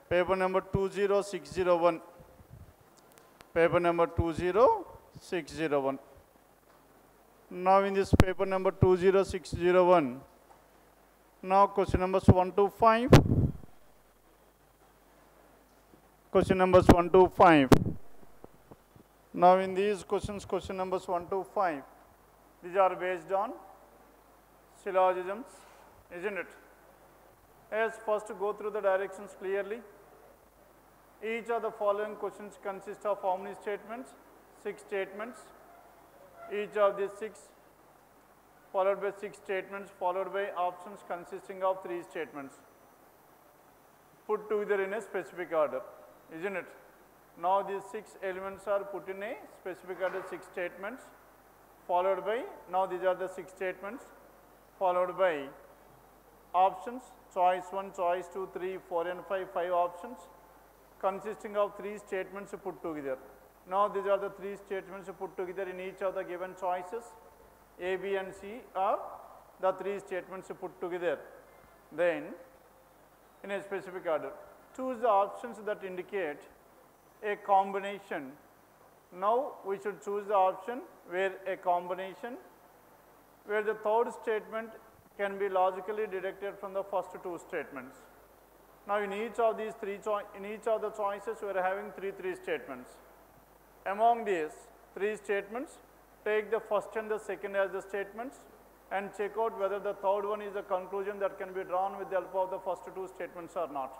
Paper number 20601. Paper number 20601. Now in this paper number 20601, now question numbers 1 to 5. Question numbers 1 to 5. Now in these questions, question numbers 1 to 5, these are based on syllogisms, isn't it? As first go through the directions clearly. Each of the following questions consists of how many statements? 6 statements. Each of these 6 followed by 6 statements followed by options consisting of 3 statements put together in a specific order, isn't it? Now these 6 elements are put in a specific order, 6 statements followed by, now these are the 6 statements followed by options, choice 1, choice 2, 3, 4 and 5 options consisting of 3 statements put together. Now these are the 3 statements put together in each of the given choices. A, B and C are the 3 statements put together. Then in a specific order, choose the options that indicate a combination. Now we should choose the option where a combination, where the third statement can be logically deducted from the first 2 statements. Now in each of these in each of the choices we are having 3 statements. Among these 3 statements, take the first and the second as the statements and check out whether the third one is a conclusion that can be drawn with the help of the first 2 statements or not.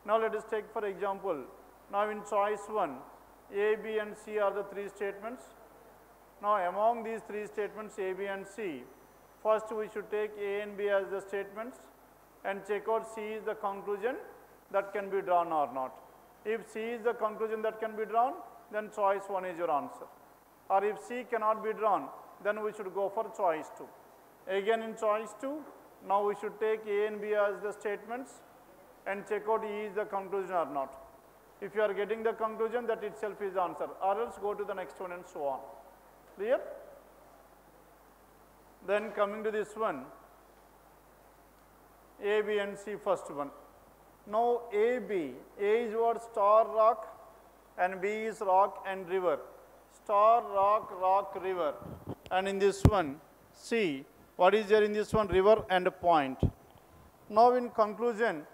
Now let us take for example, now in choice 1, A, B and C are the 3 statements. Now among these 3 statements A, B and C, first we should take A and B as the statements and check out C is the conclusion that can be drawn or not. If C is the conclusion that can be drawn, then choice 1 is your answer. Or if C cannot be drawn, then we should go for choice 2. Again in choice 2, now we should take A and B as the statements and check out E is the conclusion or not. If you are getting the conclusion, that itself is the answer, or else go to the next one and so on. Clear? Then coming to this one, A, B and C, first one. Now A, B, A is what? Star, rock, and B is rock and river. Star, rock, rock, river. And in this one, C, what is there in this one? River and a point. Now in conclusion,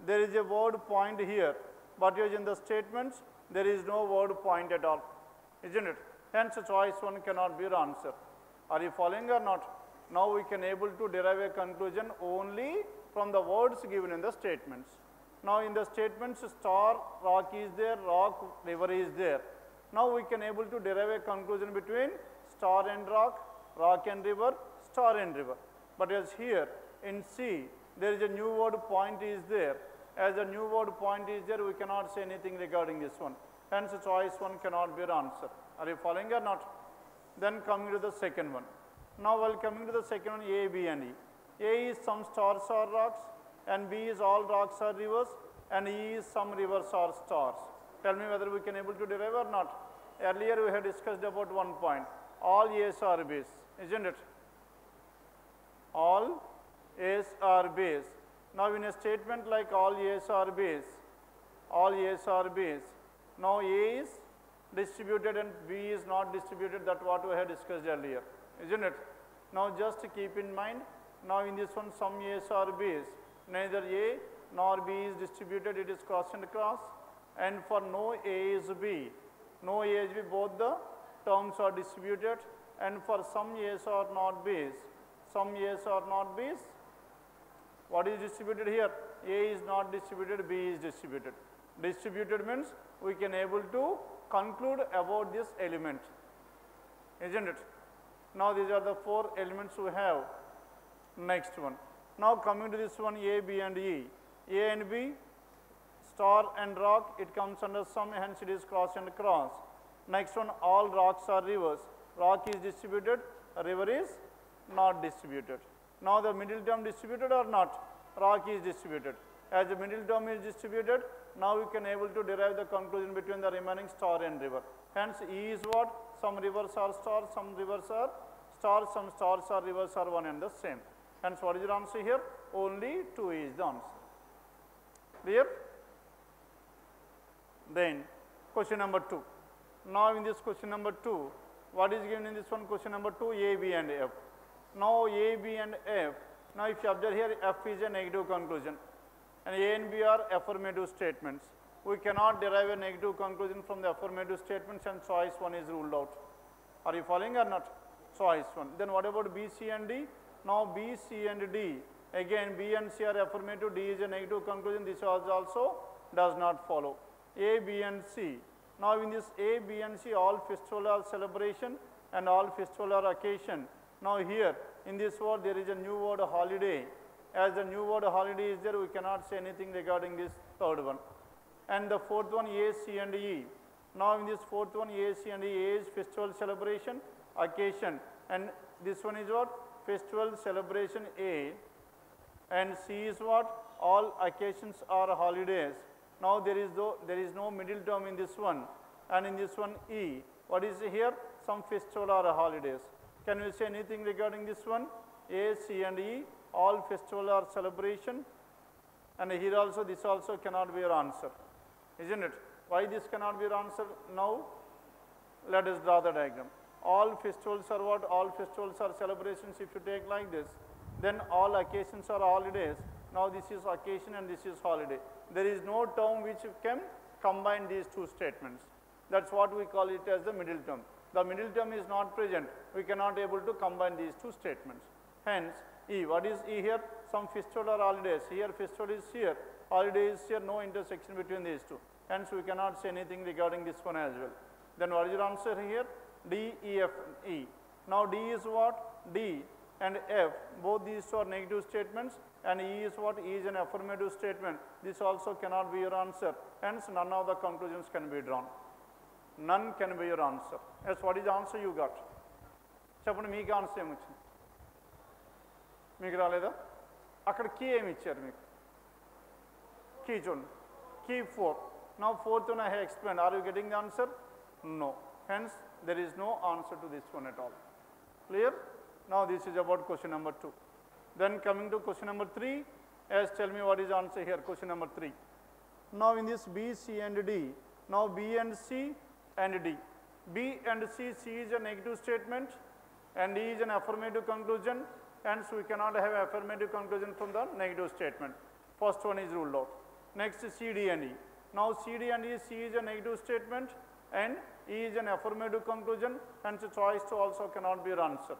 there is a word point here, but in the statements, there is no word point at all, isn't it? Hence choice 1 cannot be your answer. Are you following or not? Now we can able to derive a conclusion only from the words given in the statements. Now in the statements, star, rock is there, rock, river is there. Now we can able to derive a conclusion between star and rock and river, star and river. But as here in C, there is a new word point is there. As a new word point is there, we cannot say anything regarding this one. Hence choice 1 cannot be your answer. Are you following or not? Then coming to the second one. Now while coming to the second one, A, B and E. A is some stars or rocks, and B is all rocks or rivers, and E is some rivers or stars. Tell me whether we can able to derive or not. Earlier we had discussed about one point. All A's are B's, isn't it? All A's are B's. Now in a statement like all A's are B's, all A's are B's, now A is distributed and B is not distributed, that what we had discussed earlier, isn't it? Now just keep in mind, now in this one some A's are B's, neither A nor B is distributed, it is cross and cross, and for no A is B, no A is B, both the terms are distributed, and for some A's are not B's, some A's are not B's, what is distributed here? A is not distributed, B is distributed. Distributed means we can able to conclude about this element, isn't it? Now these are the 4 elements we have. Next one. Now coming to this one, A, B and E. A and B, star and rock, it comes under sum, hence it is cross and cross. Next one, all rocks are rivers. Rock is distributed, river is not distributed. Now the middle term distributed or not? Rock is distributed. As the middle term is distributed, now we can able to derive the conclusion between the remaining star and river. Hence E is what? Some rivers are stars, some rivers are stars, some stars or rivers are one and the same. Hence what is your answer here? Only 2 is the answer. Clear? Then question number 2. Now in this question number 2, what is given in this one? Question number 2, A, B and F. Now A, B and F. Now if you observe here, F is a negative conclusion and A and B are affirmative statements. We cannot derive a negative conclusion from the affirmative statements, and choice 1 is ruled out. Are you following or not? Choice 1. Then what about B, C and D? Now B, C and D. Again B and C are affirmative, D is a negative conclusion. This also does not follow. A, B and C. Now in this A, B and C, all festival or celebration and all festival or occasion. Now here in this word there is a new word holiday. As the new word holiday is there, we cannot say anything regarding this third one. And the fourth one, A, C and E. Now in this fourth one, A, C and E, A is festival celebration, occasion, and this one is what? Festival celebration A, and C is what? All occasions are holidays. Now there is no middle term in this one, and in this one E, what is here? Some festival or holidays. Can we say anything regarding this one? A, C and E, all festival or celebration, and here also this also cannot be your answer, isn't it? Why this cannot be your answer? Now let us draw the diagram. All festivals are what? All festivals are celebrations. If you take like this, then all occasions are holidays. Now this is occasion and this is holiday. There is no term which can combine these two statements. That's what we call it as the middle term. The middle term is not present. We cannot able to combine these two statements. Hence E. What is E here? Some festival or holidays. Here festival is here, holiday is here, no intersection between these two. Hence we cannot say anything regarding this one as well. Then what is your answer here? D, E, F, E. Now D is what? D and F, both these two are negative statements, and E is what? E is an affirmative statement. This also cannot be your answer. Hence none of the conclusions can be drawn. None can be your answer. Yes, what is the answer you got? Cheppandi meeku answer em vachindi? Meeku raleda? Akkada key em icharu meeku? Key chudandi. Key 4. Now fourth one I have explained. Are you getting the answer? No. Hence there is no answer to this one at all. Clear? Now this is about question number 2. Then coming to question number 3, as tell me what is the answer here, question number 3. Now in this B, C and D, now B and C and D. B and C, C is a negative statement and D is an affirmative conclusion, hence we cannot have affirmative conclusion from the negative statement. First one is ruled out. Next is C, D and E. Now C, D and E, C is a negative statement and E is an affirmative conclusion, hence choice 2 also cannot be your answer.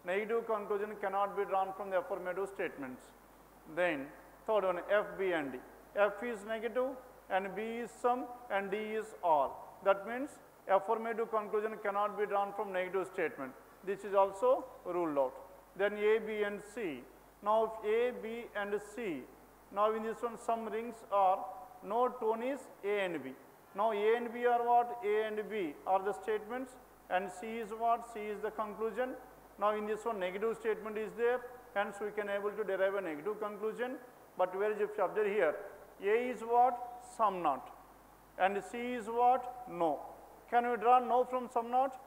Negative conclusion cannot be drawn from the affirmative statements. Then third one, F, B and D. F is negative and B is some and D is all. That means affirmative conclusion cannot be drawn from negative statement. This is also ruled out. Then A, B and C. Now if A, B and C, now in this one some rings are, no tone is A and B. Now A and B are what? A and B are the statements, and C is what? C is the conclusion. Now in this one negative statement is there, hence we can able to derive a negative conclusion. But whereas if you observe here, A is what? Some not, and C is what? No. Can we draw no from some not?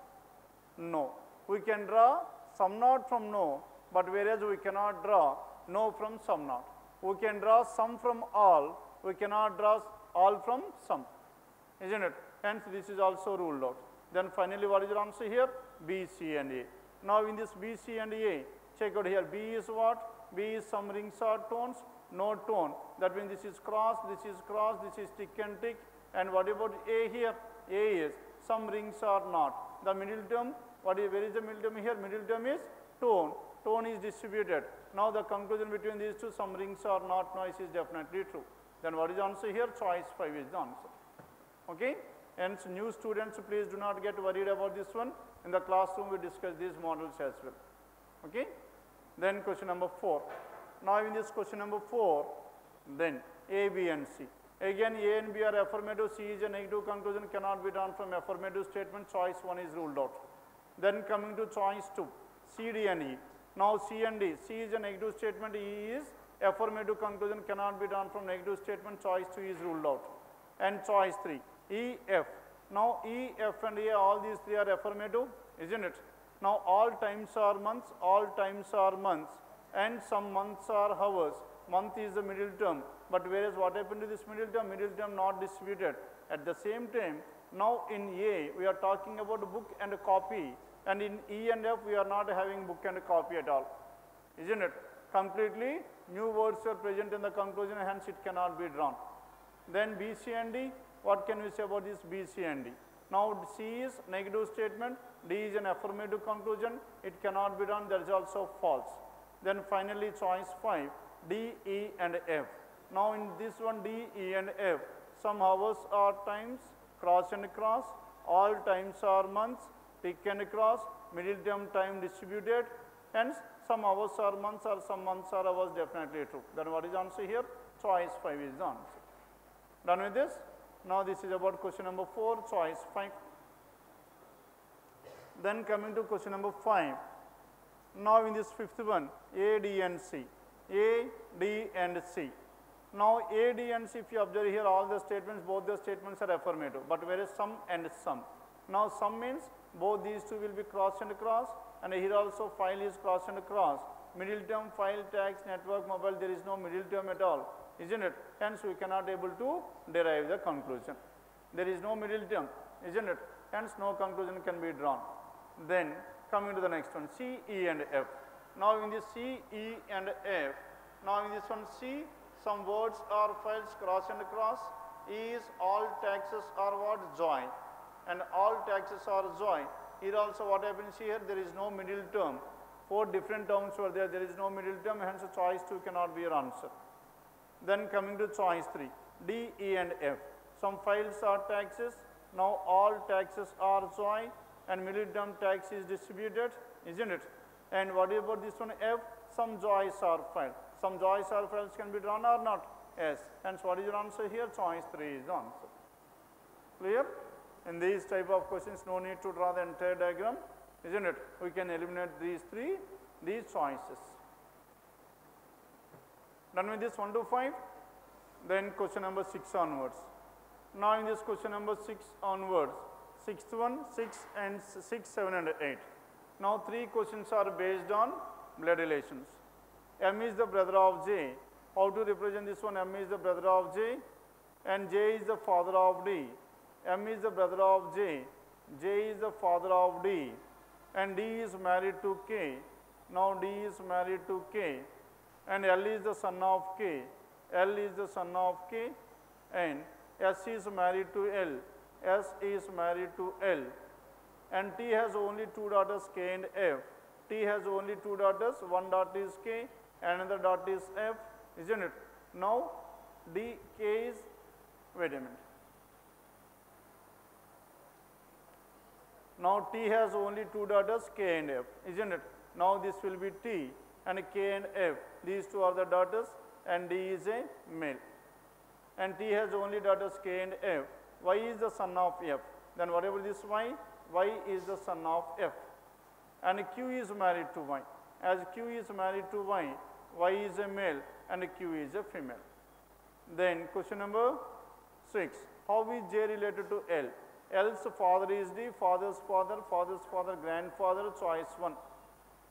No. We can draw some not from no, but whereas we cannot draw no from some not. We can draw some from all, we cannot draw all from some, isn't it? Hence this is also ruled out. Then finally what is your answer here? B, C and A. Now in this B, C and A, check out here, B is what? B is some rings or tones, no tone. That means this is cross, this is cross, this is tick and tick. And what about A here? A is some rings are not. The middle term, where is the middle term here? Middle term is tone. Tone is distributed. Now the conclusion between these two, some rings are not, noise is definitely true. Then what is the answer here? Choice 5 is the answer. Okay? Hence new students, please do not get worried about this one. In the classroom we discuss these models as well. Okay? Then question number 4. Now in this question number 4, then A, B and C. Again A and B are affirmative, C is a negative conclusion, cannot be drawn from affirmative statement, choice 1 is ruled out. Then coming to choice 2, C, D and E. Now C and D, C is a negative statement, E is affirmative conclusion, cannot be drawn from negative statement, choice 2 is ruled out. And choice 3, E, F. Now E, F and A, all these three are affirmative, isn't it? Now all times are months, and some months are hours. Month is the middle term, but whereas what happened to this middle term not distributed. At the same time, now in A, we are talking about book and a copy, and in E and F, we are not having book and a copy at all, isn't it? Completely new words are present in the conclusion, hence it cannot be drawn. Then B, C and D, what can we say about this B, C and D? Now C is negative statement, D is an affirmative conclusion, it cannot be done, that is also false. Then finally choice 5, D, E and F. Now in this one D, E and F, some hours are times, cross and cross, all times are months, tick and cross, middle term time distributed, hence some hours are months or some months are hours, definitely true. Then what is the answer here? Choice 5 is the answer. Done with this? Now this is about question number 4, choice 5. Then coming to question number 5. Now in this fifth one, A, D and C. A, D and C. Now A, D and C, if you observe here all the statements, both the statements are affirmative, but whereas sum and sum. Now sum means both these two will be cross and cross, and here also file is cross and cross. Middle term, file, tax, network, mobile, there is no middle term at all, isn't it? Hence we cannot able to derive the conclusion. There is no middle term, isn't it? Hence no conclusion can be drawn. Then coming to the next one, C, E and F. Now in this C, E and F, now in this one C, some words are files cross and cross. E is all taxes are what? Joy. And all taxes are joy. Here also what happens here, there is no middle term. 4 different terms were there, there is no middle term, hence choice 2 cannot be your answer. Then coming to choice 3, D, E and F. Some files are taxes, now all taxes are joy, and middle term tax is distributed, isn't it? And what about this one F? Some joys are filed. Some joys are files can be drawn or not? Yes. Hence what is your answer here? Choice 3 is the answer. Clear? In these type of questions, no need to draw the entire diagram, isn't it? We can eliminate these choices. Done with this 1 to 5? Then question number 6 onwards. Now in this question number 6 onwards, 6th one, 6 and 6, 7 and 8. Now 3 questions are based on blood relations. M is the brother of J. How to represent this one? M is the brother of J and J is the father of D. M is the brother of J, J is the father of D, and D is married to K. Now D is married to K, and L is the son of K. L is the son of K, and S is married to L. S is married to L, and T has only 2 daughters K and F. T has only 2 daughters, one daughter is K, another daughter is F, isn't it? Now D, K is, wait a minute. Now T has only 2 daughters K and F, isn't it? Now this will be T and K and F. These 2 are the daughters and D is a male. And T has only daughters K and F. Y is the son of F. Then whatever this Y is the son of F. And Q is married to Y. As Q is married to Y is a male and Q is a female. Then question number 6. How is J related to L? L's father is D, father's father, grandfather, choice 1.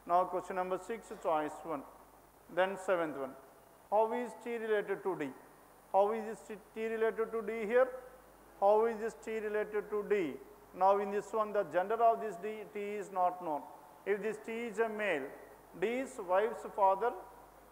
Now question number 6, choice 1. Then 7th one. How is T related to D? How is this T related to D here? How is this T related to D? Now in this one, the gender of this D, T is not known. If this T is a male, D's wife's father,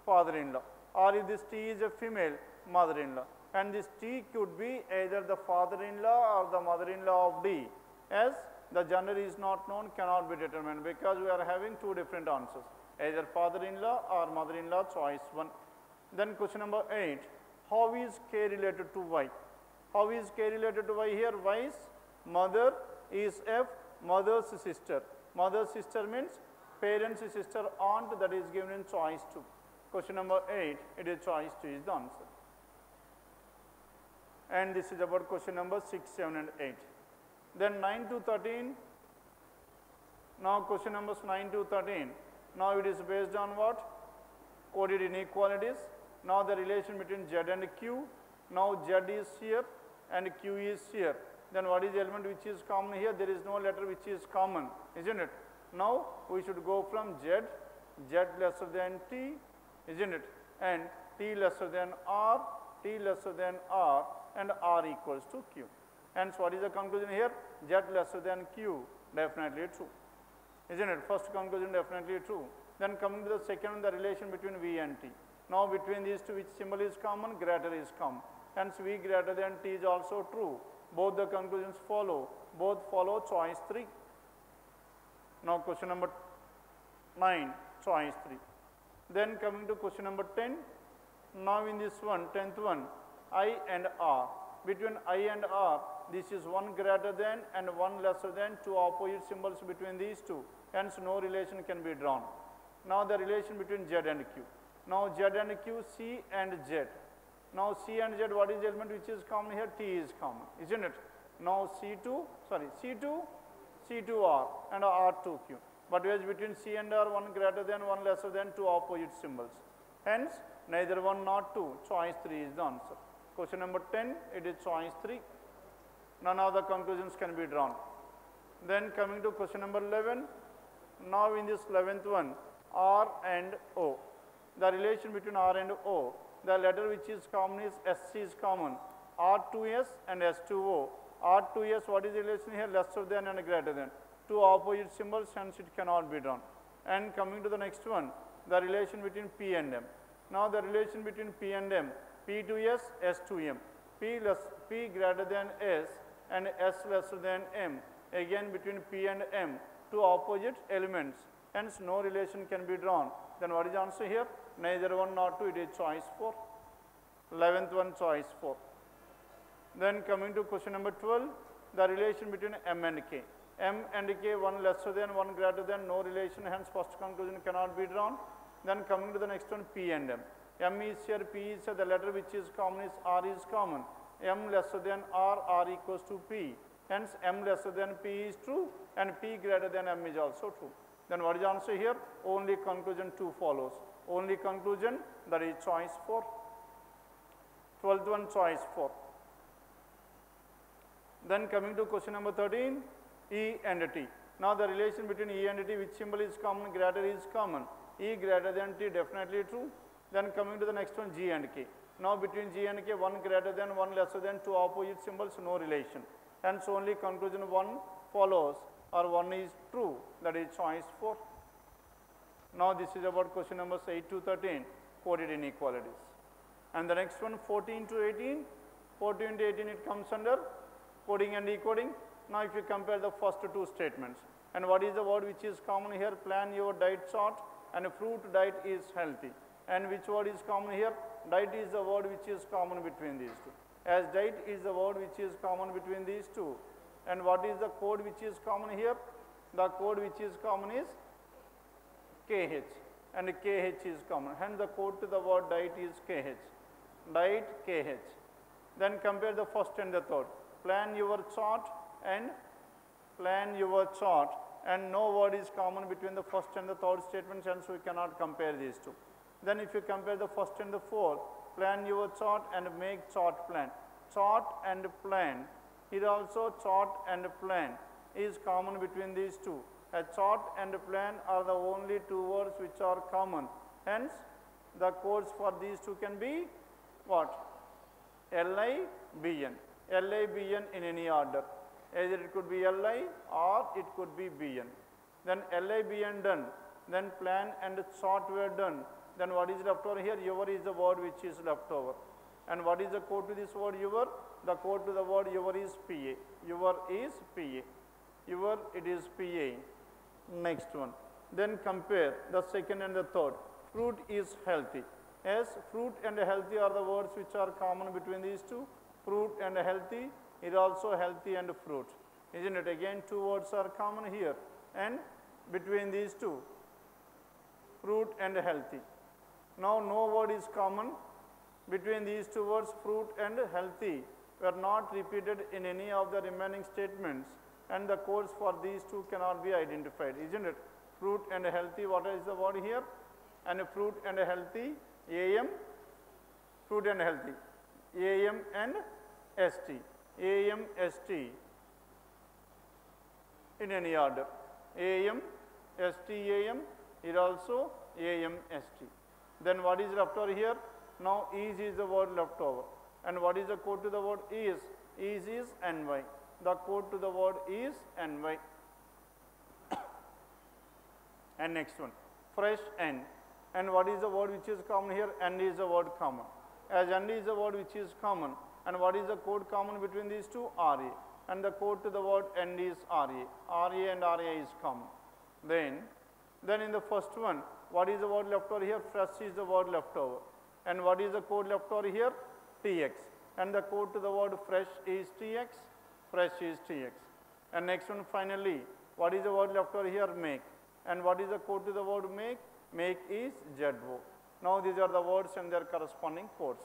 father-in-law. Or if this T is a female, mother-in-law. And this T could be either the father-in-law or the mother-in-law of D, as the gender is not known, cannot be determined, because we are having 2 different answers, either father-in-law or mother-in-law, choice 1. Then question number 8, how is K related to Y? How is K related to Y here? Y's mother is F, mother's sister. Mother's sister means parent's sister, aunt, that is given in choice 2. Question number 8, it is choice 2 is the answer. And this is about question number 6, 7 and 8. Then 9 to 13, now question numbers 9 to 13. Now it is based on what? Coded inequalities. Now the relation between Z and Q. Now Z is here and Q is here. Then what is the element which is common here? There is no letter which is common, isn't it? Now we should go from Z, Z lesser than T, isn't it? And T lesser than R, T lesser than R and R equals to Q. Hence, what is the conclusion here? Z lesser than Q, definitely true. Isn't it? First conclusion definitely true. Then coming to the second one, the relation between V and T. Now between these two, which symbol is common? Greater is common. Hence V greater than T is also true. Both the conclusions follow. Both follow choice 3. Now question number 9, choice 3. Then coming to question number 10. Now in this one, 10th one, I and R. Between I and R, this is 1 greater than and 1 lesser than, two opposite symbols between these two. Hence no relation can be drawn. Now the relation between Z and Q. Now Z and Q, C and Z. Now C and Z, what is the element which is common here? T is common, isn't it? Now C2R and R2Q. But whereas between C and R, 1 greater than, 1 lesser than, two opposite symbols. Hence, neither 1 nor 2, choice 3 is the answer. Question number 10, it is choice 3. None of the conclusions can be drawn. Then coming to question number 11, now in this 11th one, R and O. The relation between R and O, the letter which is common is SC is common, R2S and S2O. R2S, what is the relation here? Lesser than and greater than. Two opposite symbols, hence it cannot be drawn. And coming to the next one, the relation between P and M. Now the relation between P and M, P2S, S2M. P greater than S and S lesser than M. Again between P and M, two opposite elements. Hence no relation can be drawn. Then what is the answer here? Neither 1 nor 2, it is choice 4. 11th one, choice 4. Then coming to question number 12, the relation between M and K. M and K, 1 lesser than, 1 greater than, no relation, hence first conclusion cannot be drawn. Then coming to the next one, P and M. M is here, P is here, the letter which is common is R is common. M lesser than R, R equals to P. Hence M lesser than P is true and P greater than M is also true. Then what is the answer here? Only conclusion 2 follows. Only conclusion, that is choice 4. 12th one, choice 4. Then coming to question number 13, E and T. Now the relation between E and T, which symbol is common? Greater is common. E greater than T, definitely true. Then coming to the next one, G and K. Now between G and K, 1 greater than, 1 lesser than, two opposite symbols, no relation. Hence only conclusion 1 follows, or 1 is true, that is choice 4. Now this is about question numbers 8 to 13, coded inequalities. And the next one, 14 to 18. 14 to 18, it comes under coding and decoding. Now if you compare the first two statements, and what is the word which is common here? Plan your diet chart, and fruit diet is healthy. And which word is common here? Diet is the word which is common between these two. As diet is the word which is common between these two. And what is the code which is common here? The code which is common is KH, and KH is common. Hence the code to the word diet is KH. Diet, KH. Then compare the first and the third. Plan your chart and no word is common between the first and the third statements, hence we cannot compare these two. Then if you compare the first and the fourth, plan your chart and make chart plan. Chart and plan. Here also chart and plan is common between these two. A chart and plan are the only two words which are common. Hence, the codes for these two can be what? LIBN. LIBN in any order. Either it could be LI or it could be BN. Then LIBN done. Then plan and chart were done. Then what is left over here? Your is the word which is left over. And what is the code to this word your? The code to the word your is PA. Your is PA. Your, it is PA. Next one. Then compare the second and the third. Fruit is healthy. Yes, fruit and healthy are the words which are common between these two. Fruit and healthy is also healthy and fruit. Isn't it? Again, two words are common here. And between these two, fruit and healthy. Now, no word is common between these two words, fruit and healthy, were not repeated in any of the remaining statements, and the codes for these two cannot be identified, isn't it? Fruit and healthy, what is the word here? And fruit and healthy, AM, fruit and healthy, AM and ST, AM, ST, in any order. AM, ST, AM, is also AM, ST. Then what is left over here? Now is the word left over. And what is the code to the word is? Is ny. The code to the word is ny. And next one, fresh n. And what is the word which is common here? N is the word common. As n is the word which is common, and what is the code common between these two? RA. And the code to the word n is RA. RA and RA is common. Then in the first one, what is the word left over here? Fresh is the word left over. And what is the code left over here? TX. And the code to the word fresh is TX. Fresh is TX. And next one, finally, what is the word left over here? Make. And what is the code to the word make? Make is ZO. Now these are the words and their corresponding codes.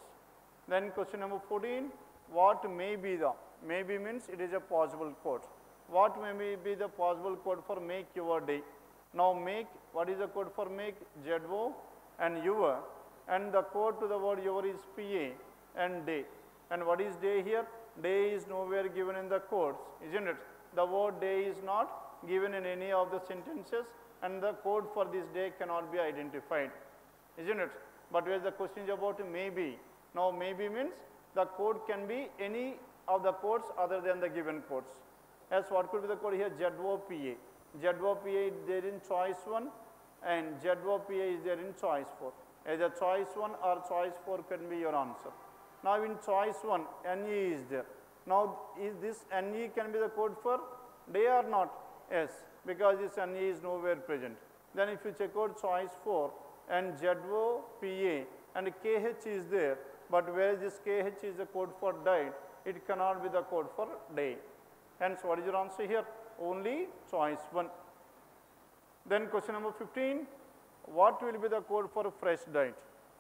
Then question number 14, what may be the? Maybe means it is a possible code. What may be the possible code for make your day? Now make, what is the code for make? ZO and your. And the code to the word your is PA and day. And what is day here? Day is nowhere given in the codes, isn't it? The word day is not given in any of the sentences, and the code for this day cannot be identified, isn't it? But where the question is about maybe. Now maybe means the code can be any of the codes other than the given codes. As what could be the code here? ZOPA. ZOPA is there in choice 1 and ZOPA is there in choice 4. Either choice 1 or choice 4 can be your answer. Now in choice 1, NE is there. Now is this NE can be the code for day or not? Yes, because this NE is nowhere present. Then if you check out choice 4 and ZOPA and KH is there, but where this KH is the code for died, it cannot be the code for day. Hence, what is your answer here? Only choice 1. Then question number 15, what will be the code for fresh diet?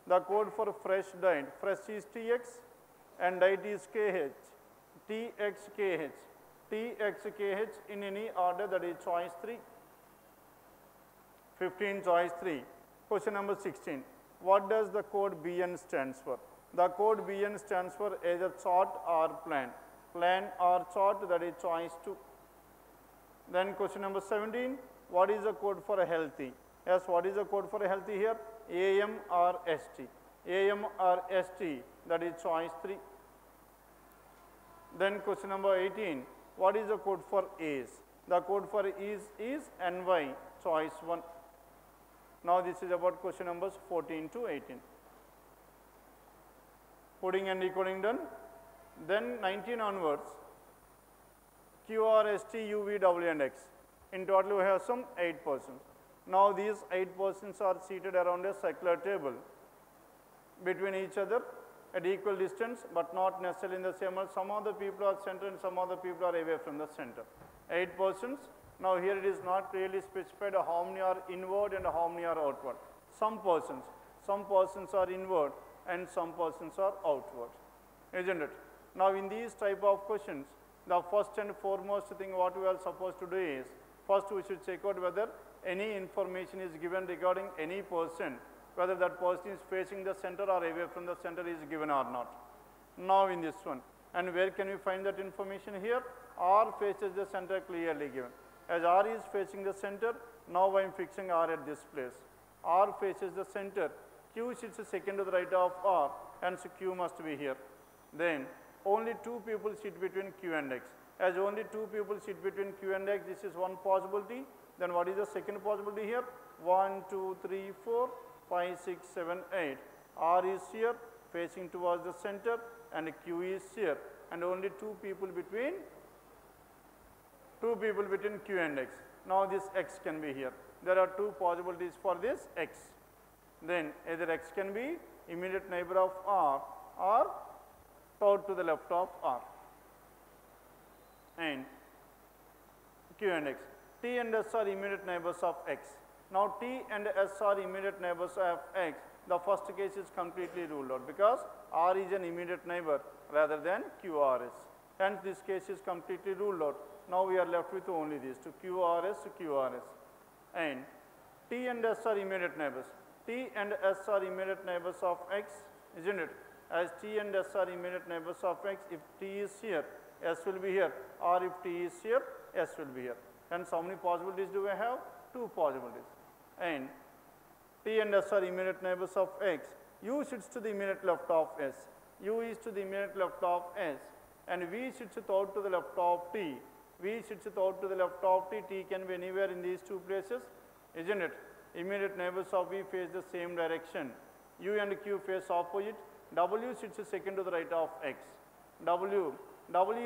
The code for fresh diet, fresh is TX and diet is KH, TX KH, TX KH in any order, that is choice 3. 15 choice 3. Question number 16, what does the code BN stands for? The code BN stands for either chart or plan. Plan or chart, that is choice 2. Then question number 17, what is the code for a healthy? Yes, what is the code for a healthy here? AM or ST. AM or ST, that is choice 3. Then question number 18, what is the code for is? The code for is NY, choice 1. Now this is about question numbers 14 to 18. Coding and decoding done. Then 19 onwards, Q, R, S, T, U, V, W and X. In total we have some 8 persons. Now these 8 persons are seated around a circular table between each other at equal distance, but not necessarily in the same. Some of the people are center and some of the people are away from the center. 8 persons. Now here it is not really specified how many are inward and how many are outward. Some persons are inward and some persons are outward, isn't it? Now in these type of questions, the first and foremost thing what we are supposed to do is, first we should check out whether any information is given regarding any person, whether that person is facing the center or away from the center is given or not. Now in this one, and where can we find that information here? R faces the center, clearly given. As R is facing the center, now I am fixing R at this place. R faces the center, Q sits second to the right of R, hence Q must be here. Then only 2 people sit between Q and X. As only 2 people sit between Q and X, this is one possibility. Then what is the second possibility here? 1, 2, 3, 4, 5, 6, 7, 8. R is here facing towards the center and Q is here, and only 2 people between Q and X. Now this X can be here. There are 2 possibilities for this X. Then either X can be immediate neighbor of R or out to the left of R. And Q and X. T and S are immediate neighbors of X. Now T and S are immediate neighbors of X. The first case is completely ruled out because R is an immediate neighbor rather than QRS. Hence this case is completely ruled out. Now we are left with only these two, QRS, QRS. And T and S are immediate neighbors. T and S are immediate neighbors of X, isn't it? As T and S are immediate neighbors of X, if T is here, S will be here, or if T is here, S will be here. Hence how many possibilities do we have? 2 possibilities. And T and S are immediate neighbors of X. U sits to the immediate left of S. U is to the immediate left of S, and V sits out to the left of T. V sits out to the left of T. T can be anywhere in these two places, isn't it? Immediate neighbors of V face the same direction. U and Q face opposite. W sits second to the right of X. W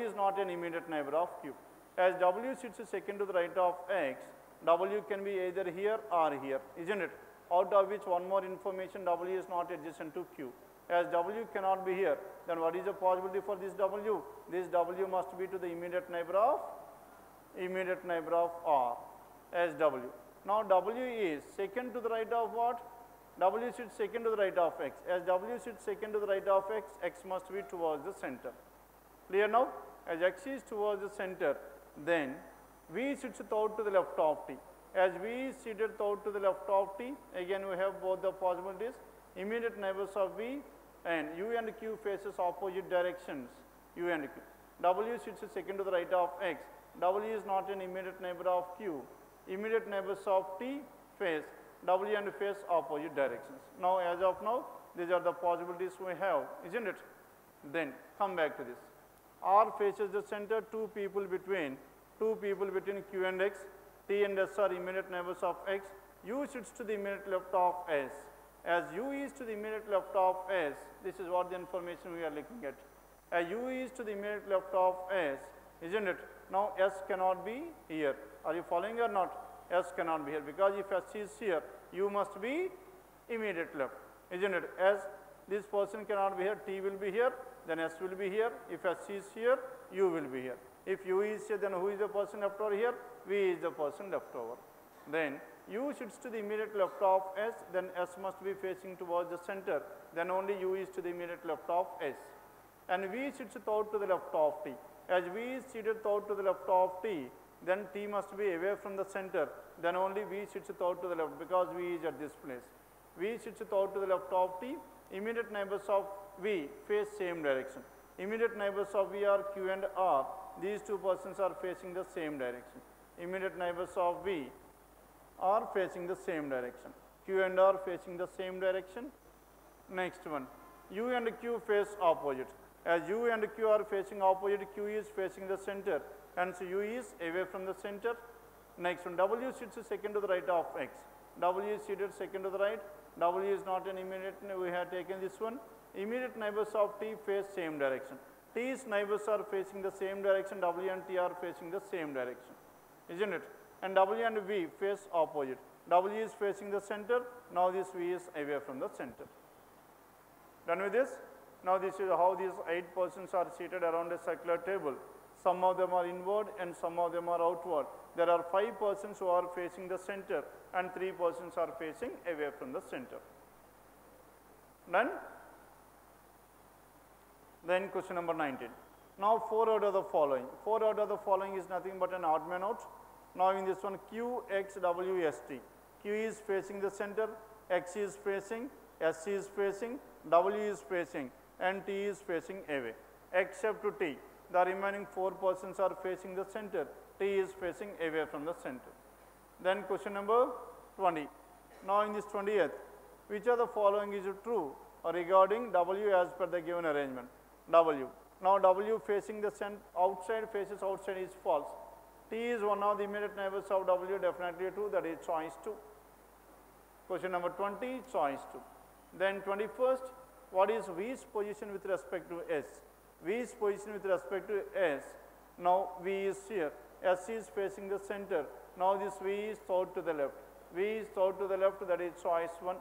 is not an immediate neighbor of Q. As W sits second to the right of X, W can be either here or here, isn't it? Out of which one more information, W is not adjacent to Q. As W cannot be here, then what is the possibility for this W? This W must be to the immediate neighbor of R as W. Now W is second to the right of what? W sits second to the right of X. As W sits second to the right of X, X must be towards the center. Clear now? As X is towards the center, then V sits out to the left of T. As V is seated out to the left of T, again we have both the possibilities. Immediate neighbors of V and U and Q faces opposite directions, U and Q. W sits second to the right of X. W is not an immediate neighbor of Q. Immediate neighbors of T face W and face opposite directions. Now, as of now, these are the possibilities we have, isn't it? Then come back to this. R faces the center, two people between Q and X. T and S are immediate neighbors of X. U sits to the immediate left of S. As U is to the immediate left of S, this is what the information we are looking at. As U is to the immediate left of S, isn't it? Now S cannot be here. Are you following or not? S cannot be here, because if S is here, U must be immediate left, isn't it? As this person cannot be here, T will be here, then S will be here. If S is here, U will be here. If U is here, then who is the person left over here? V is the person left over. Then U sits to the immediate left of S, then S must be facing towards the center, then only U is to the immediate left of S. And V sits out to the left of T. As V is seated out to the left of T, then T must be away from the center, then only V sits out to the left, because V is at this place. V sits out to the left of T. Immediate neighbors of V face same direction. Immediate neighbors of V are Q and R. These two persons are facing the same direction. Immediate neighbors of V are facing the same direction. Q and R facing the same direction. Next one, U and Q face opposite. As U and Q are facing opposite, Q is facing the center, and so U is away from the center. Next one, W sits second to the right of X. W is seated second to the right. W is not an immediate, we have taken this one. Immediate neighbors of T face same direction. T's neighbors are facing the same direction, W and T are facing the same direction, isn't it? And W and V face opposite. W is facing the center, now this V is away from the center. Done with this? Now this is how these 8 persons are seated around a circular table. Some of them are inward and some of them are outward. There are 5 persons who are facing the center and 3 persons are facing away from the center. Done? Then question number 19. Now 4 out of the following. 4 out of the following is nothing but an odd man out. Now in this one, Q, X, W, S, T. Q is facing the center, X is facing, S is facing, W is facing, and T is facing away. Except to T, the remaining 4 persons are facing the center. T is facing away from the center. Then question number 20. Now in this 20th, which of the following is true regarding W as per the given arrangement? W. Now W facing the outside faces outside is false. T is one of the immediate neighbors of W, definitely true, that is choice 2. Question number 20, choice 2. Then 21st, what is V's position with respect to S? V's position with respect to S, now V is here, S is facing the center, now this V is third to the left. V is third to the left, that is choice 1,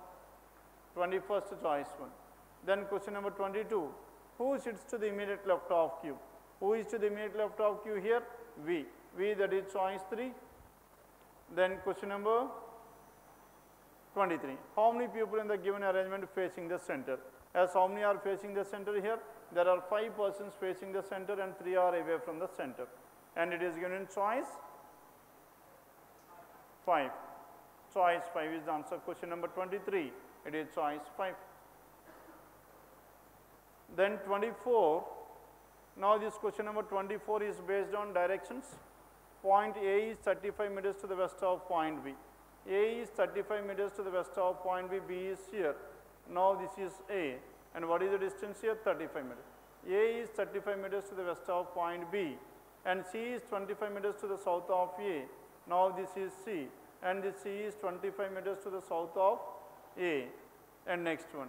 21st choice 1. Then question number 22, who sits to the immediate left of Q? Who is to the immediate left of Q here? V. V, that is choice 3. Then question number 23. How many people in the given arrangement facing the center? As how many are facing the center here? There are 5 persons facing the center and 3 are away from the center. And it is given in choice 5. Choice 5 is the answer. Question number 23. It is choice 5. Then 24. Now this question number 24 is based on directions. Point A is 35 meters to the west of point B. A is 35 meters to the west of point B. B is here. Now this is A, and what is the distance here? 35 meters. A is 35 meters to the west of point B, and C is 25 meters to the south of A. Now this is C, and this C is 25 meters to the south of A. And next one,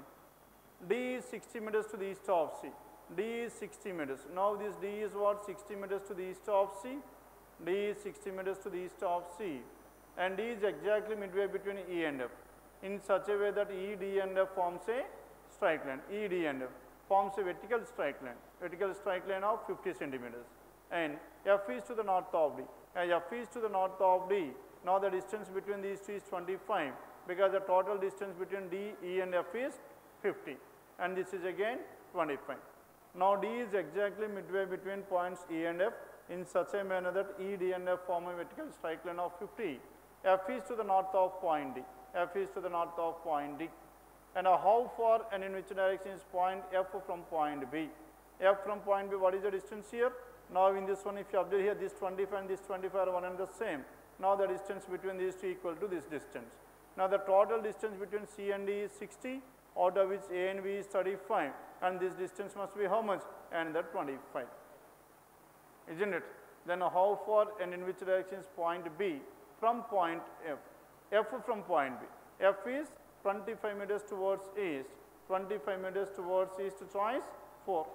D is 60 meters to the east of C. D is 60 meters. Now this D is what? 60 meters to the east of C. D is 60 meters to the east of C, and D is exactly midway between E and F, in such a way that E, D and F forms a straight line. E, D and F forms a vertical straight line of 50 centimeters, and F is to the north of D. As F is to the north of D, now the distance between these two is 25, because the total distance between D, E and F is 50, and this is again 25. Now D is exactly midway between points E and F in such a manner that E, D and F form a vertical straight line of 50. F is to the north of point D. F is to the north of point D. And how far and in which direction is point F from point B? F from point B, what is the distance here? Now in this one, if you observe here, this 25 and this 25 are one and the same. Now the distance between these two equal to this distance. Now the total distance between C and D is 60, out of which A and B is 35, and this distance must be how much? And that 25. Isn't it? Then how far and in which direction is point B from point F? F from point B. F is 25 meters towards east, 25 meters towards east, choice 4.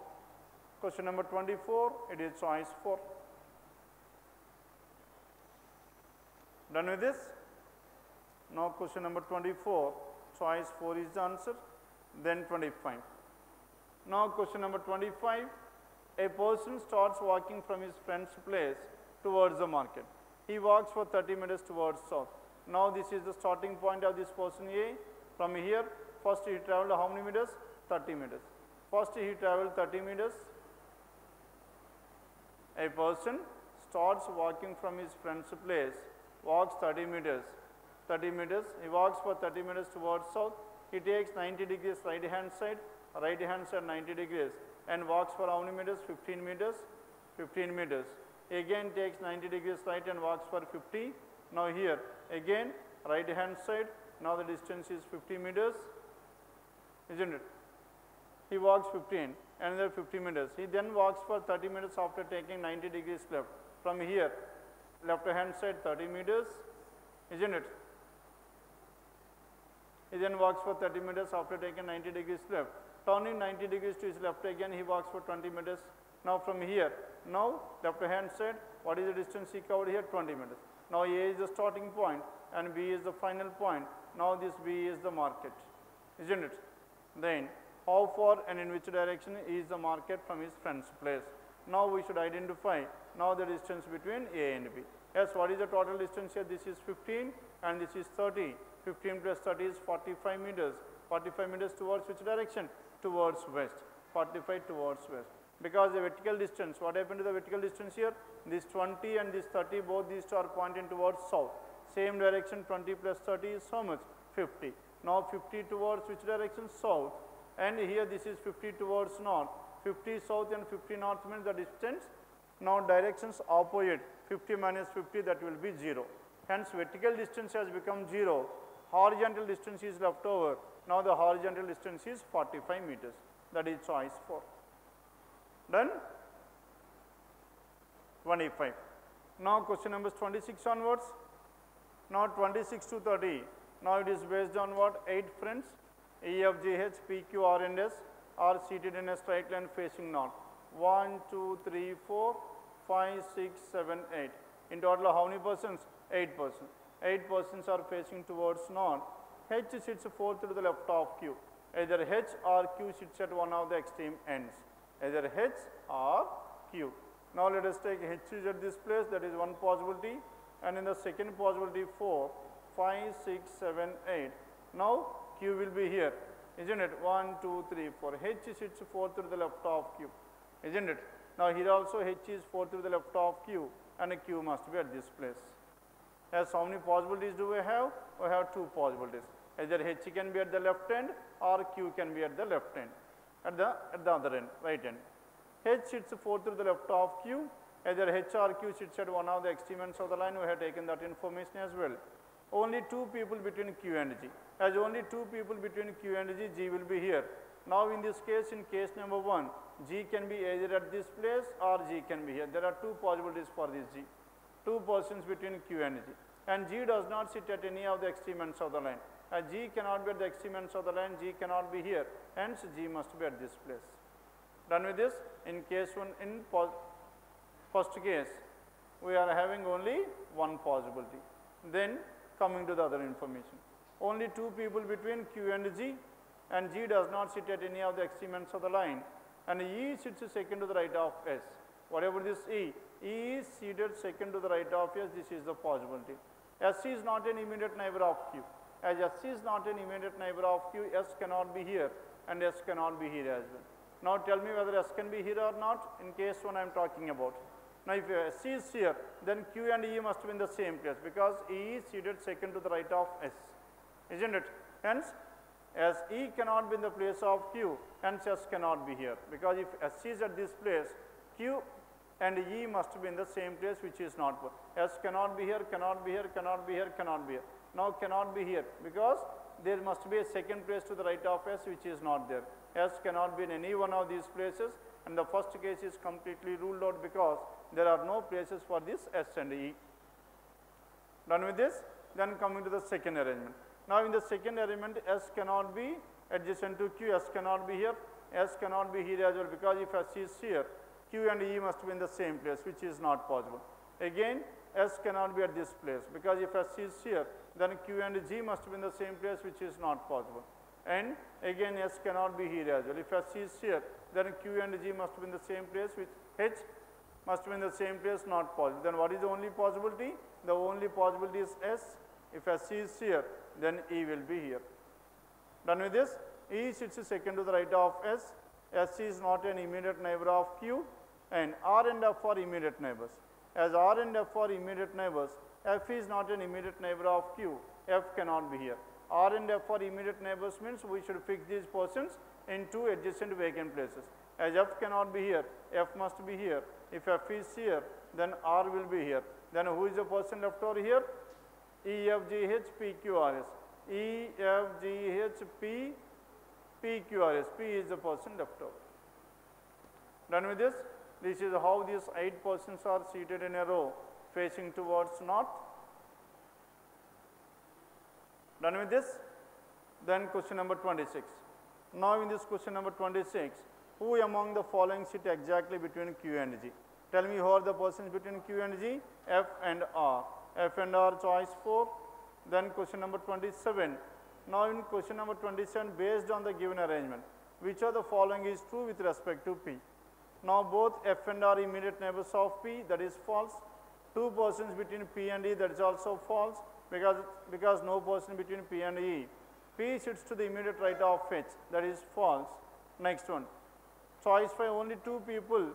Question number 24, it is choice 4. Done with this? Now question number 24, choice 4 is the answer, then 25. Now question number 25, a person starts walking from his friend's place towards the market. He walks for 30 meters towards south. Now this is the starting point of this person A. From here, first he traveled how many meters? 30 meters. First he traveled 30 meters. A person starts walking from his friend's place, walks 30 meters. 30 meters, he walks for 30 meters towards south. He takes 90 degrees right hand side 90 degrees, and walks for how many meters? 15 meters. 15 meters. Again takes 90 degrees right and walks for 50. Now here again right hand side, now the distance is 50 meters, isn't it? He walks 15, another 50 meters. He then walks for 30 meters after taking 90 degrees left. From here, left hand side 30 meters, isn't it? He then walks for 30 meters after taking 90 degrees left. Turning 90 degrees to his left again, he walks for 20 meters. Now from here, now left hand side, what is the distance he covered here? 20 meters. Now A is the starting point and B is the final point. Now this B is the market, isn't it? Then how far and in which direction is the market from his friend's place? Now we should identify now the distance between A and B. Yes, what is the total distance here? This is 15 and this is 30. 15 plus 30 is 45 meters. 45 meters towards which direction? Towards west. 45 towards west. Because the vertical distance, what happened to the vertical distance here? This 20 and this 30, both these two are pointing towards south. Same direction, 20 plus 30 is how much? 50. Now 50 towards which direction? South. And here this is 50 towards north. 50 south and 50 north means the distance. Now directions opposite. 50 minus 50, that will be 0. Hence vertical distance has become 0. Horizontal distance is left over. Now the horizontal distance is 45 meters. That is choice 4. Done? 25. Now question numbers 26 onwards. Now 26 to 30. Now it is based on what? 8 friends, E, F, G, H, P, Q, R and S are seated in a straight line facing north. 1, 2, 3, 4, 5, 6, 7, 8. In total how many persons? 8 persons. 8 persons are facing towards north. H sits fourth to the left of Q. Either H or Q sits at one of the extreme ends. Either H or Q. Now let us take H is at this place, that is one possibility, and in the second possibility 4, 5, 6, 7, 8. Now Q will be here, isn't it? 1, 2, 3, 4. H sits fourth to the left of Q, isn't it? Now here also H is fourth to the left of Q, and Q must be at this place. As how many possibilities do we have? We have 2 possibilities. Either H can be at the left end or Q can be at the left end, at the other end, right end. H sits fourth to the left of Q. Either H or Q sits at one of the extreme ends of the line. We have taken that information as well. Only two people between Q and G. As only two people between Q and G, G will be here. Now in this case, in case number 1, G can be either at this place or G can be here. There are two possibilities for this G. Two persons between Q and G. And G does not sit at any of the extreme ends of the line. As G cannot be at the extreme ends of the line, G cannot be here. Hence, G must be at this place. Done with this? In case 1, in first case, we are having only one possibility. Then coming to the other information. Only two people between Q and G does not sit at any of the extreme ends of the line, and E sits second to the right of S. Whatever this E is seated second to the right of S, this is the possibility. S is not an immediate neighbor of Q. As S is not an immediate neighbor of Q, S cannot be here and S cannot be here as well. Now tell me whether S can be here or not. In case 1 I am talking about. Now if S is here, then Q and E must be in the same place because E is seated second to the right of S, isn't it? Hence, as E cannot be in the place of Q, hence S cannot be here, because if S is at this place, Q and E must be in the same place, which is not. S cannot be here, cannot be here, cannot be here, cannot be here. Now cannot be here because there must be a second place to the right of S, which is not there. S cannot be in any one of these places, and the first case is completely ruled out because there are no places for this S and E. Done with this? Then coming to the second arrangement. Now in the second arrangement, S cannot be adjacent to Q, S cannot be here, S cannot be here as well, because if S is here, Q and E must be in the same place, which is not possible. Again, S cannot be at this place, because if S is here, then Q and G must be in the same place, which is not possible. And again, S cannot be here as well. If S is here, then Q and G must be in the same place, which H must be in the same place, not possible. Then what is the only possibility? The only possibility is S. If S is here, then E will be here. Done with this? E sits second to the right of S. S is not an immediate neighbor of Q, and R and F are immediate neighbors. As R and F are immediate neighbors, F is not an immediate neighbor of Q. F cannot be here. R and F are immediate neighbors means we should fix these persons in two adjacent vacant places. As F cannot be here, F must be here. If F is here, then R will be here. Then who is the person left over here? E, F, G, H, P, Q, R, S. E, F, G, H, P, P, Q, R, S. P is the person left over. Done with this? This is how these 8 persons are seated in a row facing towards north. Done with this? Then question number 26. Now in this question number 26, who among the following sit exactly between Q and G? Tell me who are the persons between Q and G? F and R. F and R, choice 4. Then question number 27. Now in question number 27, based on the given arrangement, which of the following is true with respect to P? Now both F and R immediate neighbors of P, that is false. Two persons between P and E, that is also false, because no person between P and E. P sits to the immediate right of H, that is false. Next one. Choice 5, only two people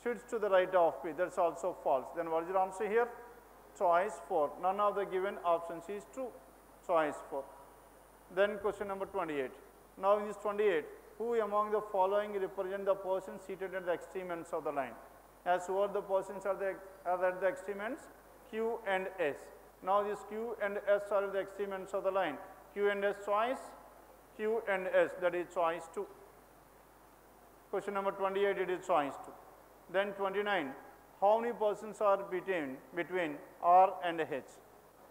sits to the right of P, that is also false. Then what is your answer here? Choice 4. None of the given options is true. Choice 4. Then question number 28. Now in this 28, who among the following represent the persons seated at the extreme ends of the line? As who are the persons are at the extreme ends? Q and S. Now this Q and S are at the extreme ends of the line. Q and S choice, Q and S, that is choice 2. Question number 28, it is choice 2. Then 29, how many persons are between R and H?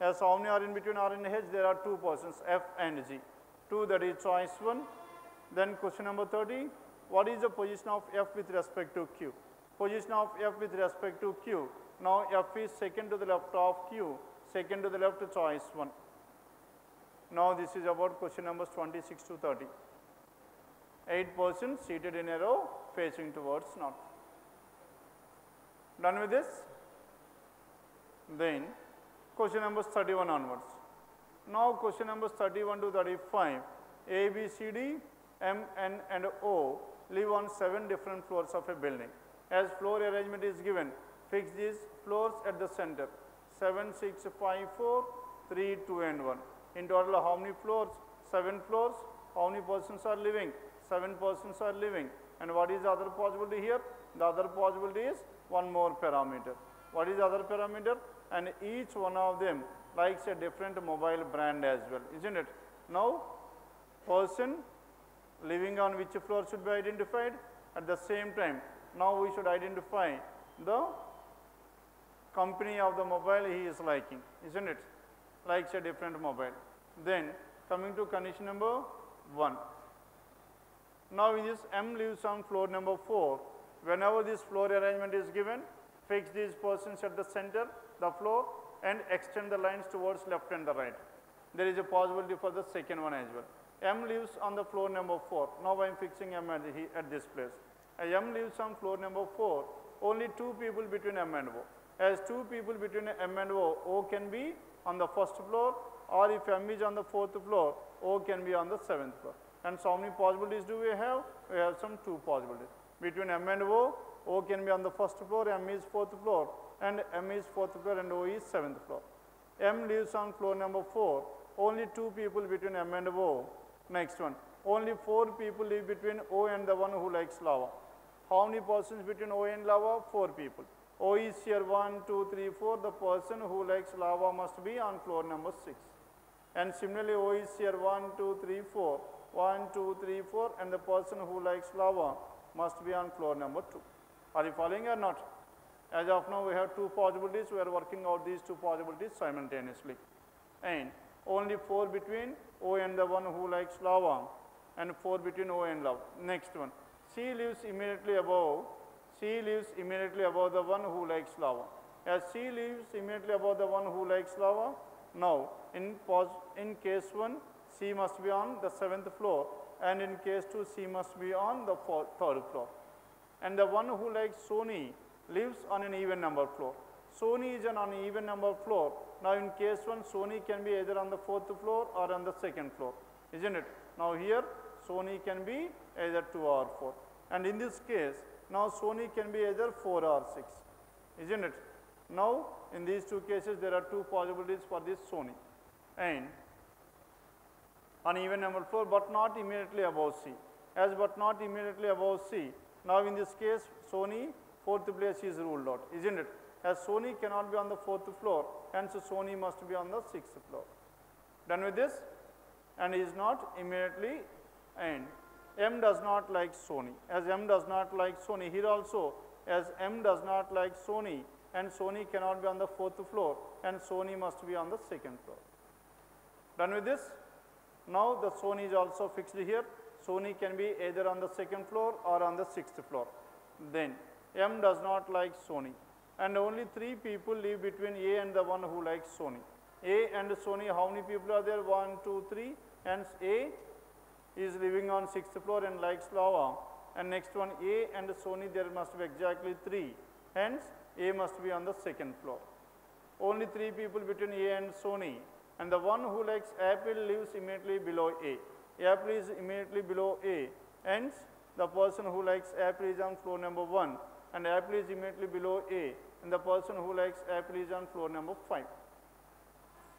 As how many are in between R and H? There are two persons, F and G. 2, that is choice 1. Then question number 30, what is the position of F with respect to Q? Position of F with respect to Q. Now F is second to the left of Q, second to the left, choice 1. Now this is about question numbers 26 to 30. 8 persons seated in a row facing towards north. Done with this? Then question numbers 31 onwards. Now question numbers 31 to 35, A, B, C, D, M, N and O live on 7 different floors of a building. As floor arrangement is given, fix these floors at the center. 7, 6, 5, 4, 3, 2 and 1. In total, how many floors? 7 floors. How many persons are living? 7 persons are living. And what is the other possibility here? The other possibility is one more parameter. What is the other parameter? and each one of them likes a different mobile brand as well, isn't it? Now, person living on which floor should be identified. At the same time, now we should identify the company of the mobile he is liking, isn't it? Likes a different mobile. Then coming to condition number 1. Now in this M lives on floor number 4. Whenever this floor arrangement is given, fix these persons at the center, the floor, and extend the lines towards left and the right. There is a possibility for the second one as well. M lives on the floor number 4. Now I am fixing M at this place. M lives on floor number 4. Only 2 people between M and O. As 2 people between M and O can be on the first floor, or if M is on the 4th floor, O can be on the 7th floor. And so how many possibilities do we have? We have some 2 possibilities. Between M and O can be on the first floor, M is 4th floor, and M is 4th floor and O is 7th floor. M lives on floor number 4. Only 2 people between M and O. Next one. Only 4 people live between O and the one who likes lava. How many persons between O and lava? 4 people. O is here 1, 2, 3, 4. The person who likes lava must be on floor number 6. And similarly, O is here 1, 2, 3, 4. 1, 2, 3, 4. And the person who likes lava must be on floor number 2. Are you following or not? As of now, we have 2 possibilities. We are working out these 2 possibilities simultaneously. And only 4 between O and the one who likes lava, and 4 between O and lava. Next one. C lives immediately above. C lives immediately above the one who likes lava. As C lives immediately above the one who likes lava, now in case 1, C must be on the 7th floor, and in case 2, C must be on the 3rd floor. And the one who likes Sony lives on an even number floor. Sony is on an even number floor. Now in case 1, Sony can be either on the 4th floor or on the 2nd floor, isn't it? Now here, Sony can be either 2 or 4. And in this case, now Sony can be either 4 or 6, isn't it? Now in these 2 cases, there are 2 possibilities for this Sony. And on even number floor, but not immediately above C. As but not immediately above C, now in this case, Sony 4th place is ruled out, isn't it? As Sony cannot be on the 4th floor, hence Sony must be on the 6th floor. Done with this? And is not immediately, and M does not like Sony. As M does not like Sony, here also, as M does not like Sony, and Sony cannot be on the 4th floor, and Sony must be on the 2nd floor. Done with this? Now the Sony is also fixed here. Sony can be either on the 2nd floor or on the 6th floor. Then M does not like Sony, and only 3 people live between A and the one who likes Sony. A and Sony, how many people are there? 1, 2, 3. Hence A is living on 6th floor and likes lava. And next one, A and Sony, there must be exactly 3. Hence A must be on the 2nd floor. Only 3 people between A and Sony. And the one who likes Apple lives immediately below A. Apple is immediately below A. Hence the person who likes Apple is on floor number 1. And Apple is immediately below A. And the person who likes Apple is on floor number 5.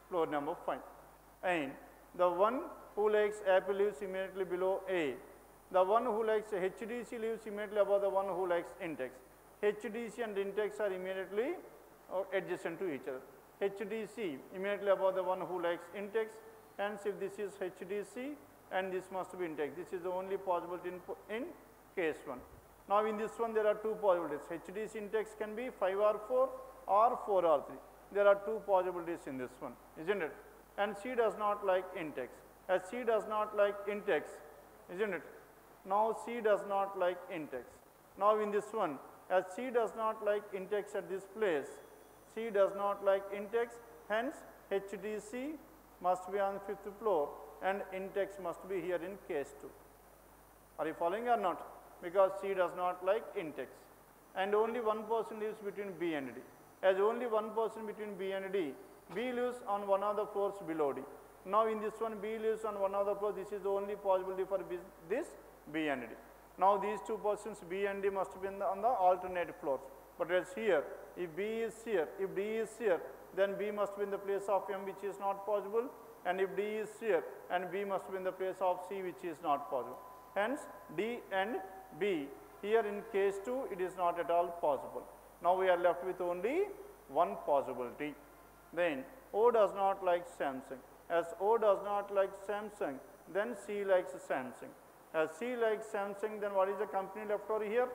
Floor number 5. And the one who likes Apple lives immediately below A. The one who likes HDC lives immediately above the one who likes Intex. HDC and Intex are immediately adjacent to each other. HDC immediately above the one who likes Intex. Hence if this is HDC and this must be Intex. This is the only possibility in case 1. Now in this one there are 2 possibilities. HDC Intex can be 5 or 4 or 4 or 3. There are 2 possibilities in this one, isn't it? And C does not like Intex. As C does not like Intex, isn't it? Now C does not like Intex. Now in this one, as C does not like Intex at this place, C does not like Intex, hence HDC must be on 5th floor and Intex must be here in case 2. Are you following or not? Because C does not like Intex. And only one person lives between B and D. As only one person between B and D, B lives on one of the floors below D. Now in this one, B lives on one of the floors. This is the only possibility for this B and D. Now these 2 persons, B and D, must be on the alternate floors. But as here, if B is here, if D is here, then B must be in the place of M, which is not possible. And if D is here, and B must be in the place of C, which is not possible. Hence, D and B, here in case 2, it is not at all possible. Now we are left with only one possibility. Then O does not like Samsung. As O does not like Samsung, then C likes Samsung. As C likes Samsung, then what is the company left over here?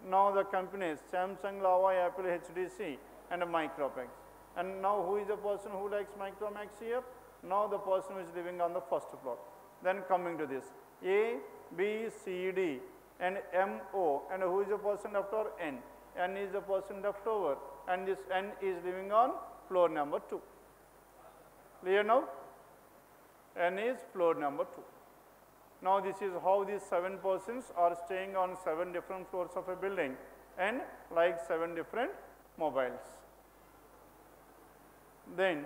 Now the companies Samsung, Lava, Apple, HDC and Micromax. And now who is the person who likes Micromax here? Now the person who is living on the first floor. Then coming to this A, B, C, D and M, O, and who is the person left over? N. N is the person left over and this N is living on floor number 2. Clear now? N is floor number 2. Now this is how these 7 persons are staying on 7 different floors of a building and like 7 different mobiles. Then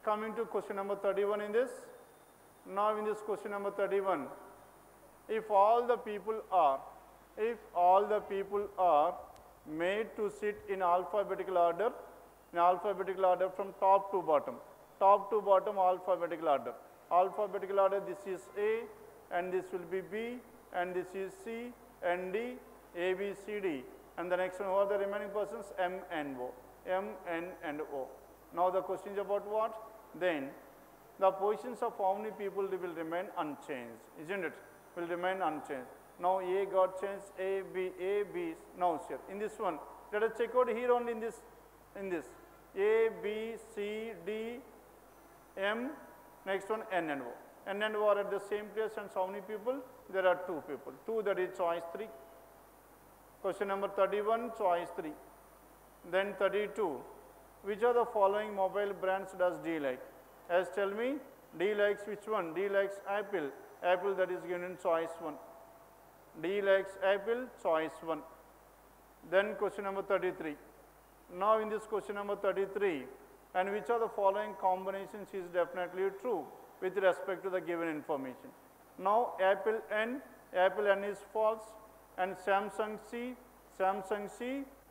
coming to question number 31 in this. Now in this question number 31, if all the people are made to sit in alphabetical order from top to bottom alphabetical order. Alphabetical order, this is A and this will be B and this is C and D, A, B, C, D, and the next one who are the remaining persons? M and O. M, N and O. Now the question is about what? Then the positions of how many people will remain unchanged, isn't it? Will remain unchanged. Now A got changed, A, B, now here. In this one, let us check out here only in this. A, B, C, D, M, next one N and O. N and O are at the same place and how many people? There are 2 people. 2, that is choice 3. Question number 31, choice 3. Then 32, which of the following mobile brands does D like? As tell me, D likes which one? D likes Apple. Apple, that is given in choice 1. D likes Apple, choice 1. Then question number 33. Now in this question number 33, and which of the following combinations is definitely true with respect to the given information? Now Apple N is false and Samsung C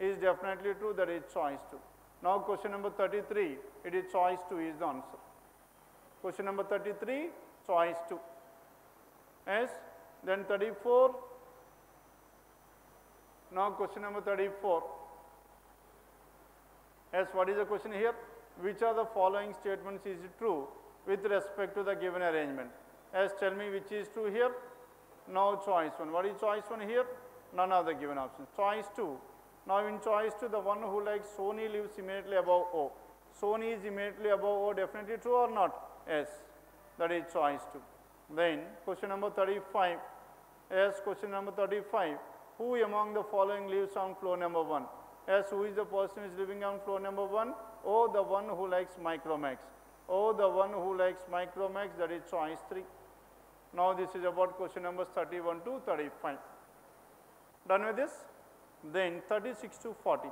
is definitely true, that is choice 2. Now question number 33, it is choice 2 is the answer. Question number 33, choice 2. Yes, then 34. Now question number 34. Yes, what is the question here? Which of the following statements is true with respect to the given arrangement? Yes, tell me which is true here. Now choice 1. What is choice 1 here? None of the given options. Choice 2. Now in choice 2, the one who likes Sony lives immediately above O. Sony is immediately above O, definitely true or not? Yes, that is choice 2. Then question number 35. Yes, question number 35. Who among the following lives on floor number 1? Yes, who is the person who is living on floor number 1? Oh, the one who likes Micromax. Oh, the one who likes Micromax, that is choice 3. Now this is about question numbers 31 to 35. Done with this? Then 36 to 40.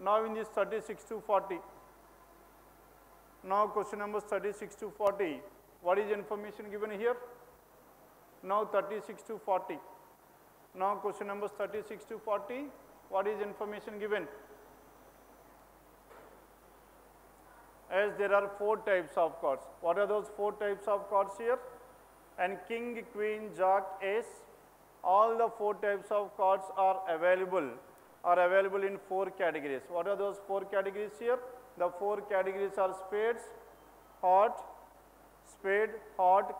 Now in this 36 to 40, now question numbers 36 to 40, what is information given here? Now 36 to 40. Now question numbers 36 to 40, what is information given? As there are 4 types of cards. What are those 4 types of cards here? And king, queen, jack, ace, all the 4 types of cards are available in 4 categories. What are those 4 categories here? The 4 categories are spades, heart,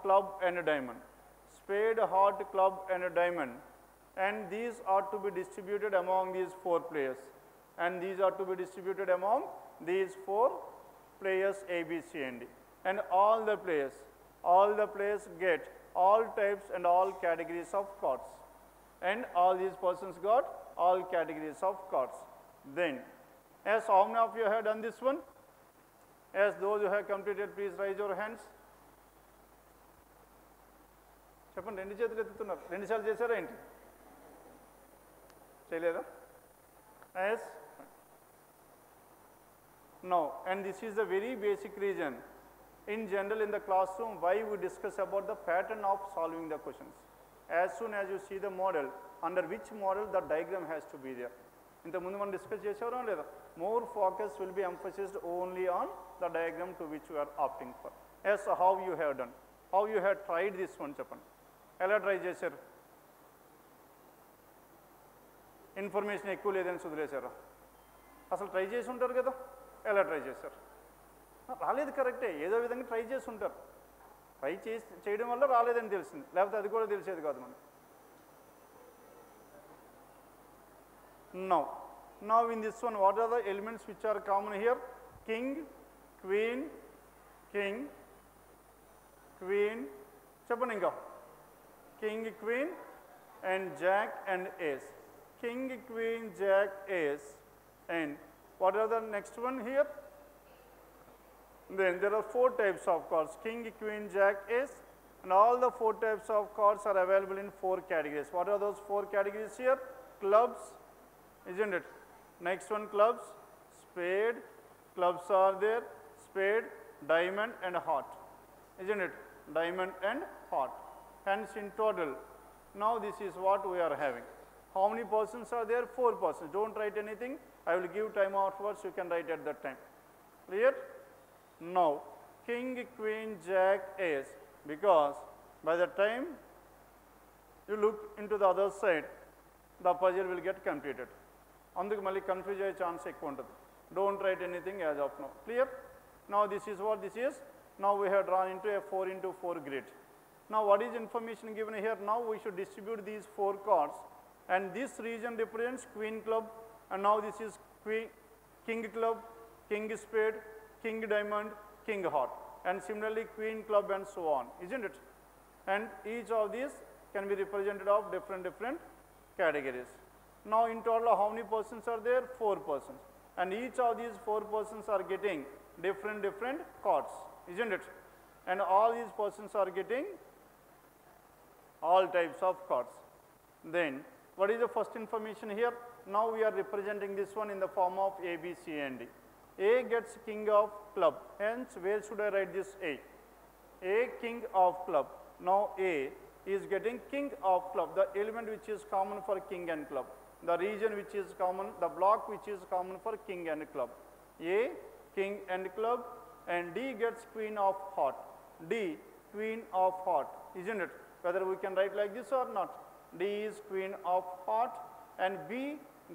club and diamond. Spade, heart, club and diamond. And these are to be distributed among these 4 players. And these are to be distributed among these 4 players A, B, C and D. And all the players get all types and all categories of cards. And all these persons got all categories of cards. Then, as how many of you have done this one? As those who have completed, please raise your hands. చెప్పండి, 2 చేతులు ఎత్తుతున్నారు. 2 సార్లు చేశారా ఏంటి? చేయలేదా? Yes. Now, and this is the very basic reason in general in the classroom why we discuss about the pattern of solving the questions. As soon as you see the model, under which model the diagram has to be there. ఇంత ముందు మనం discuss చేసారా లేదా? More focus will be emphasized only on the diagram to which you are opting for. As how you have done, how you have tried this one చెప్పండి. ఎలా try చేశారు? Information ఎక్కువ లేదని వదిలేశారా? అసలు ట్రై చేసి ఉంటారు కదా, ఎలా ట్రై చేశారు? రాలేదు కరెక్టే, ఏదో విధంగా ట్రై చేసి ఉంటారు. ట్రై చేయడం వల్ల రాలేదని తెలిసింది, లేకపోతే అది కూడా తెలిసేది కాదు మనకు. Now in this one, what are the elements which are common here? King, queen, king, queen, చెప్పండి ఇంకా, king, queen and jack and ace. King, queen, jack, ace. And what are the next one here? Then there are 4 types of cards: king, queen, jack, ace, and all the 4 types of cards are available in 4 categories. What are those 4 categories here? Clubs, isn't it? Next one, clubs, spade, clubs are there, spade, diamond and heart, isn't it? Diamond and heart. Hence in total, now this is what we are having. How many persons are there? 4 persons. Don't write anything. I will give time afterwards, you can write at that time. Clear? Now, king, queen, jack, ace, because by the time you look into the other side, the puzzle will get completed. అందుకు మళ్ళీ confuse అయ్యే chance ఎక్కువ ఉంటుంది. Don't write anything as of now. Clear? Now this is what this is. Now we have drawn into a 4 into 4 grid. Now what is information given here? Now we should distribute these 4 cards, and this region represents queen club, and now this is king club, king spade, king diamond, king heart, and similarly queen club and so on, isn't it? And each of these can be represented of different categories. Now in total how many persons are there? 4 persons, and each of these 4 persons are getting different cards, isn't it? And all these persons are getting all types of cards. Then what is the first information here? Now we are representing this one in the form of A, B, C and D. A gets king of club, hence where should I write this A? A, king of club. Now A is getting king of club, the element which is common for king and club, the region which is common, the block which is common for king and club. A, king and club, and D gets queen of heart. D, queen of heart, isn't it? Whether we can write like this or not. D is queen of heart, and B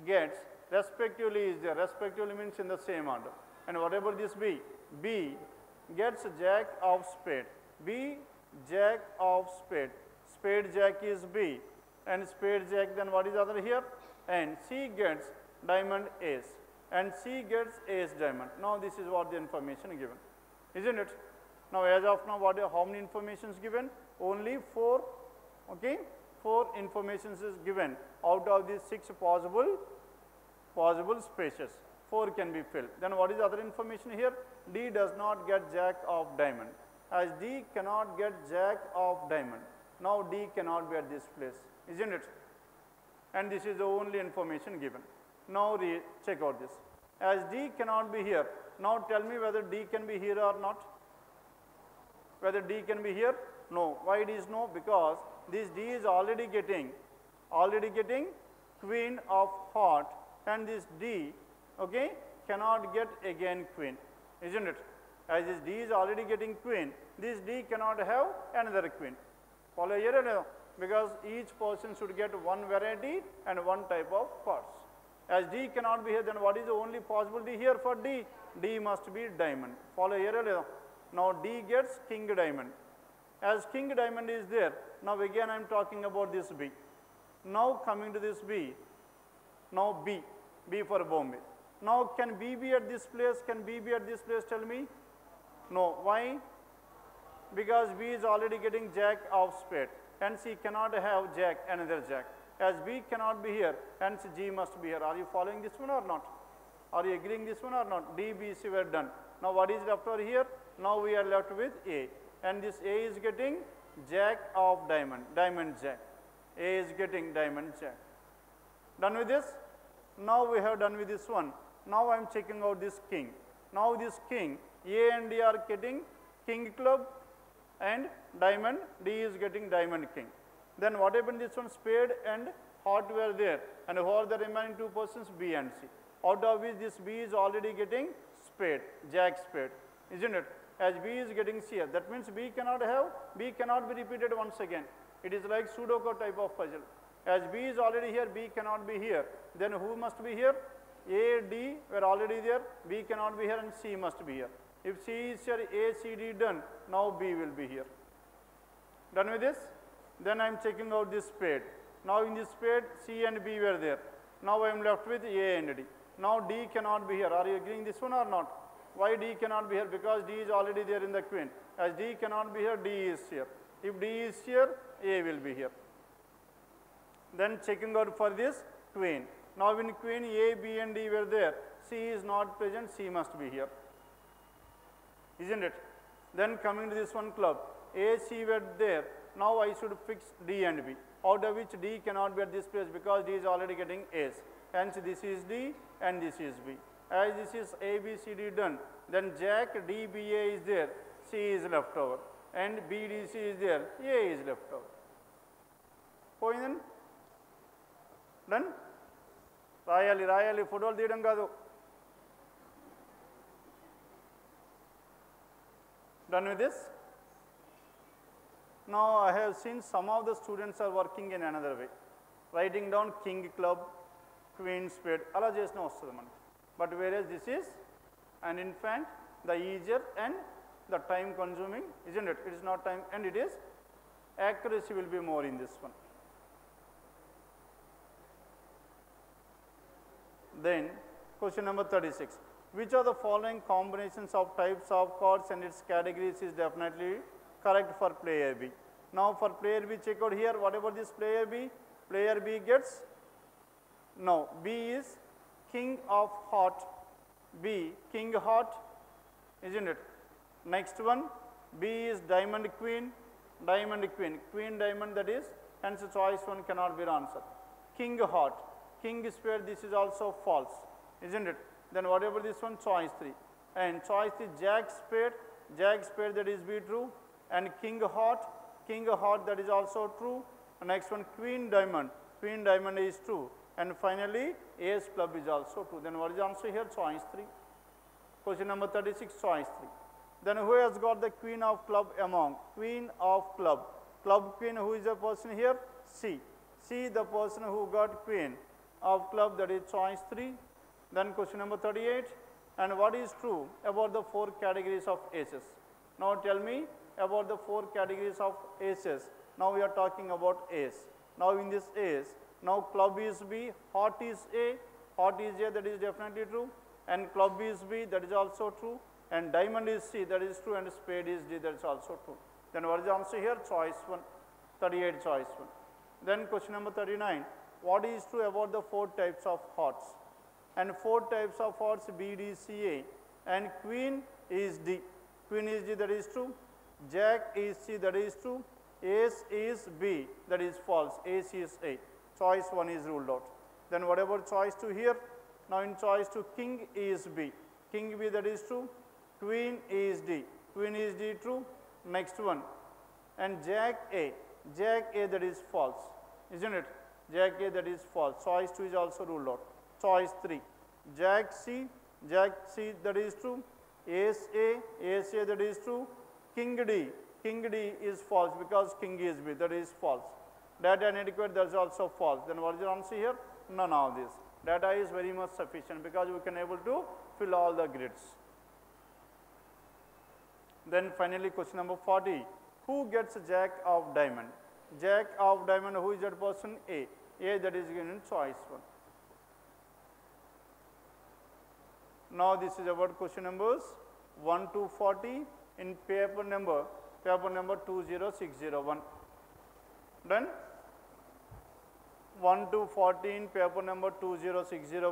gets, respectively is there, respectively means in the same order, and whatever this be, B gets jack of spade. B, jack of spade. Spade jack is B, and spade jack, then what is other here? And C gets diamond ace, and C gets ace diamond. Now this is what the information given, isn't it? Now as of now, how many informations given? Only 4, okay? 4 informations is given out of these 6 possible spaces. 4 can be filled. Then what is the other information here? D does not get jack of diamond. As D cannot get jack of diamond, now D cannot be at this place, isn't it? And this is the only information given. Now check out this. As D cannot be here, now tell me whether D can be here or not. Whether D can be here? No. Why it is no? Because this D is already getting queen of heart, and this D, okay, cannot get again queen, isn't it? As this D is already getting queen, this D cannot have another queen. Follow here? Because each person should get one variety and one type of cards. As D cannot be here, then what is the only possibility here for D? D must be diamond. Follow here? Now D gets king diamond. As king diamond is there, now again I am talking about this B. Now coming to this B, now B for Bombay. Now can B be at this place? Can B be at this place? Tell me. No. Why? Because B is already getting jack of spade, hence he cannot have jack, another jack. As B cannot be here, hence G must be here. Are you following this one or not? Are you agreeing this one or not? D, B, C were done. Now what is left over here? Now we are left with A, and this A is getting jack of diamond, diamond jack. A is getting diamond jack. Done with this? Now we have done with this one. Now I am checking out this king. Now this king, A and D are getting king club and diamond, D is getting diamond king. Then what happened? This one spade and heart were there, and who are the remaining 2 persons? B and C. Out of which this B is already getting spade, jack spade, isn't it? As B is getting C, that means B cannot be repeated once again. It is like Sudoku type of puzzle. As B is already here, B cannot be here. Then who must be here? A, D were already there, B cannot be here and C must be here. If C is here, A, C, D done, now B will be here. Done with this? Then I am checking out this spade. Now in this spade, C and B were there. Now I am left with A and D. Now D cannot be here. Are you agreeing this one or not? Why D cannot be here? Because D is already there in the queen. As D cannot be here, D is here. If D is here, A will be here. Then checking out for this queen. Now in queen, A, B and D were there. C is not present, C must be here. Isn't it? Then coming to this one club. A, C were there. Now I should fix D and B. Out of which D cannot be at this place because D is already getting A's. Hence this is D and this is B. As this is A, B, C, D done, then Jack, D, B, A is there, C is left over. And B, D, C is there, A is left over. Point done? Rayali, football తీయడం కాదు. Done with this? Now I have seen some of the students are working in another way. Writing down king club, queen spade, అలా చేసిన వస్తుంది మనకి. But whereas this is an infant, the easier and the time consuming, isn't it? It is not time and it is accuracy will be more in this one. Then question number 36. Which of the following combinations of types of cards and its categories is definitely correct for player B? Now for player B, check out here, whatever this player B gets, now B is king of heart, B king heart, isn't it? Next one, B is diamond queen, queen diamond, that is, hence choice one cannot be answered. King heart, king spade, this is also false, isn't it? Then whatever this one, choice 3. And choice 3, jack spade, that is be true. And king heart, that is also true. And next one, queen diamond is true. And finally, ace club is also true. Then what is the answer here? Choice 3. Question number 36, choice 3. Then who has got the queen of club among? Queen of club. Club queen, who is the person here? C. C, the person who got queen of club, that is choice 3. Then question number 38, and what is true about the 4 categories of aces? Now tell me about the 4 categories of aces. Now we are talking about ace. Now in this ace, now club is B, heart is A, that is definitely true, and club is B, that is also true, and diamond is C, that is true, and spade is D, that is also true. Then what is the answer here? Choice 1, 38, choice 1. Then question number 39, what is true about the 4 types of hearts? And 4 types of hearts, B, D, C, A, and queen is D, that is true, jack is C, that is true, ace is B, that is false, ace is A, choice 1 is ruled out. Then whatever choice 2 here, now in choice 2, king is B, that is true, queen is D, true, next one, and jack A, that is false, isn't it? Jack A, that is false, choice 2 is also ruled out. Choice 3, jack C, that is true, ace A, that is true, king D is false because king is B, that is false. Data inadequate, that is also false. Then what is the answer here? None of this. Data is very much sufficient because we can able to fill all the grids. Then finally question number 40, who gets jack of diamond? Jack of diamond, who is that person? A, that is given in choice 1. Now this is about question numbers 1 to 40 in paper number 20601. Done? 1 to 40 in paper number 20601.